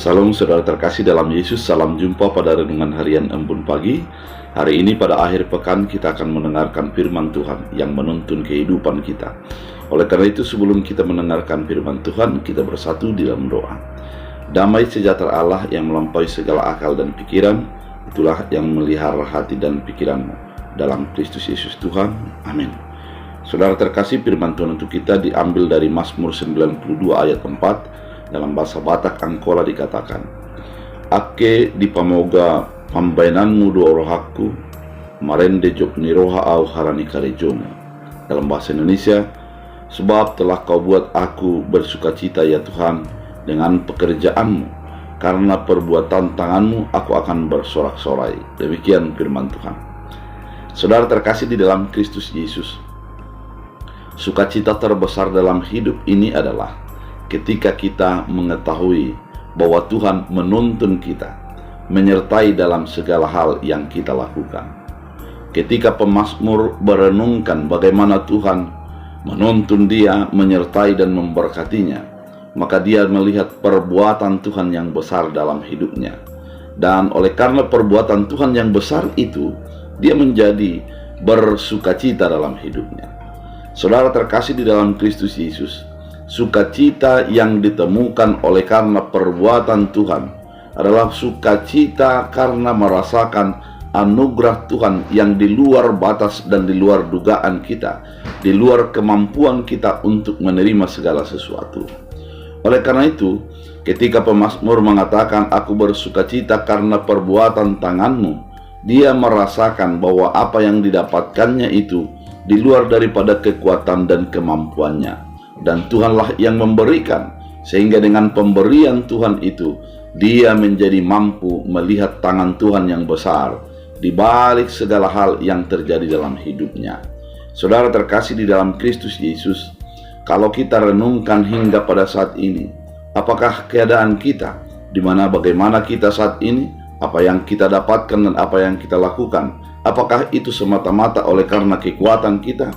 Salam saudara terkasih dalam Yesus, salam jumpa pada renungan harian Embun Pagi. Hari ini pada akhir pekan kita akan mendengarkan firman Tuhan yang menuntun kehidupan kita. Oleh karena itu sebelum kita mendengarkan firman Tuhan, kita bersatu di dalam doa. Damai sejahtera Allah yang melampaui segala akal dan pikiran, itulah yang melihara hati dan pikiranmu dalam Kristus Yesus Tuhan. Amin. Saudara terkasih, firman Tuhan untuk kita diambil dari Mazmur 92 ayat 4. Dalam bahasa Batak Angkola dikatakan, "Ake di pamoga pambainanmu do rohaku, marende jok ni roha au harani karejomu." Dalam bahasa Indonesia, "Sebab telah kau buat aku bersukacita ya Tuhan dengan pekerjaanmu, karena perbuatan tanganmu aku akan bersorak-sorai." Demikian firman Tuhan. Saudara terkasih di dalam Kristus Yesus, sukacita terbesar dalam hidup ini adalah ketika kita mengetahui bahwa Tuhan menuntun kita, menyertai dalam segala hal yang kita lakukan. Ketika pemazmur merenungkan bagaimana Tuhan menuntun dia, menyertai dan memberkatinya, maka dia melihat perbuatan Tuhan yang besar dalam hidupnya. Dan oleh karena perbuatan Tuhan yang besar itu, dia menjadi bersukacita dalam hidupnya. Saudara terkasih di dalam Kristus Yesus, sukacita yang ditemukan oleh karena perbuatan Tuhan adalah sukacita karena merasakan anugerah Tuhan yang di luar batas dan di luar dugaan kita, di luar kemampuan kita untuk menerima segala sesuatu. Oleh karena itu, ketika pemazmur mengatakan, "Aku bersukacita karena perbuatan tanganmu," dia merasakan bahwa apa yang didapatkannya itu di luar daripada kekuatan dan kemampuannya. Dan Tuhanlah yang memberikan, sehingga dengan pemberian Tuhan itu, dia menjadi mampu melihat tangan Tuhan yang besar di balik segala hal yang terjadi dalam hidupnya. Saudara terkasih di dalam Kristus Yesus, kalau kita renungkan hingga pada saat ini, apakah keadaan kita, di mana bagaimana kita saat ini, apa yang kita dapatkan dan apa yang kita lakukan, apakah itu semata-mata oleh karena kekuatan kita?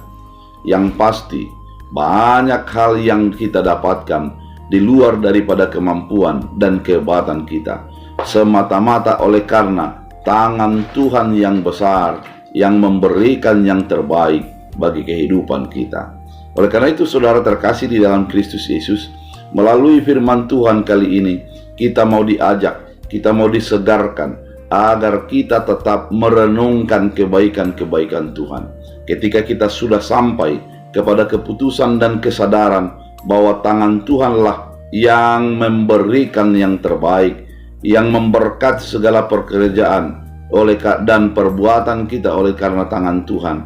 Yang pasti, banyak hal yang kita dapatkan di luar daripada kemampuan dan kehebatan kita, semata-mata oleh karena tangan Tuhan yang besar yang memberikan yang terbaik bagi kehidupan kita. Oleh karena itu saudara terkasih di dalam Kristus Yesus, melalui firman Tuhan kali ini kita mau diajak, kita mau disegarkan agar kita tetap merenungkan kebaikan-kebaikan Tuhan. Ketika kita sudah sampai kepada keputusan dan kesadaran bahwa tangan Tuhanlah yang memberikan yang terbaik, yang memberkati segala pekerjaan dan perbuatan kita oleh karena tangan Tuhan.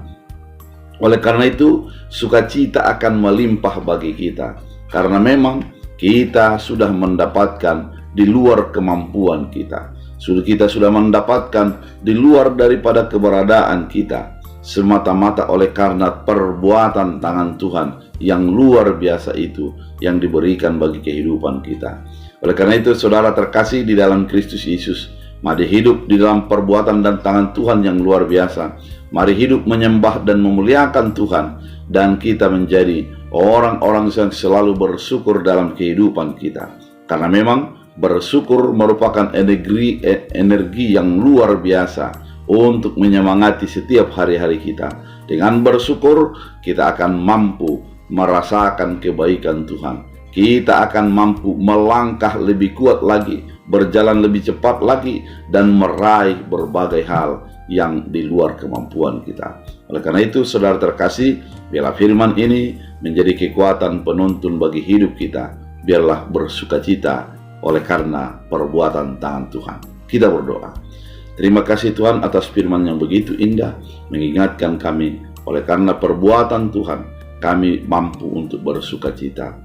Oleh karena itu, sukacita akan melimpah bagi kita, karena memang kita sudah mendapatkan di luar kemampuan kita. Kita sudah mendapatkan di luar daripada keberadaan kita, semata-mata oleh karena perbuatan tangan Tuhan yang luar biasa itu yang diberikan bagi kehidupan kita. Oleh karena itu saudara terkasih di dalam Kristus Yesus, mari hidup di dalam perbuatan dan tangan Tuhan yang luar biasa. Mari hidup menyembah dan memuliakan Tuhan, dan kita menjadi orang-orang yang selalu bersyukur dalam kehidupan kita. Karena memang bersyukur merupakan energi yang luar biasa untuk menyemangati setiap hari-hari kita. Dengan bersyukur, kita akan mampu merasakan kebaikan Tuhan. Kita akan mampu melangkah lebih kuat lagi, berjalan lebih cepat lagi, dan meraih berbagai hal yang di luar kemampuan kita. Oleh karena itu, saudara terkasih, biarlah firman ini menjadi kekuatan penuntun bagi hidup kita. Biarlah bersukacita oleh karena perbuatan tangan Tuhan. Kita berdoa. Terima kasih Tuhan atas firman yang begitu indah, mengingatkan kami oleh karena perbuatan Tuhan, kami mampu untuk bersukacita.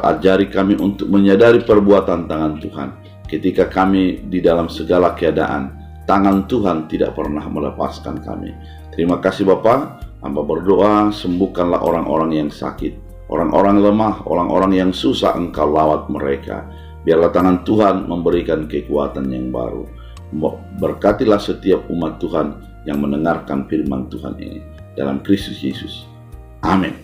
Ajari kami untuk menyadari perbuatan tangan Tuhan. Ketika kami di dalam segala keadaan, tangan Tuhan tidak pernah melepaskan kami. Terima kasih Bapa, hamba berdoa, sembuhkanlah orang-orang yang sakit, orang-orang lemah, orang-orang yang susah Engkau lawat mereka. Biarlah tangan Tuhan memberikan kekuatan yang baru. Berkatilah setiap umat Tuhan yang mendengarkan firman Tuhan ini dalam Kristus Yesus. Amin.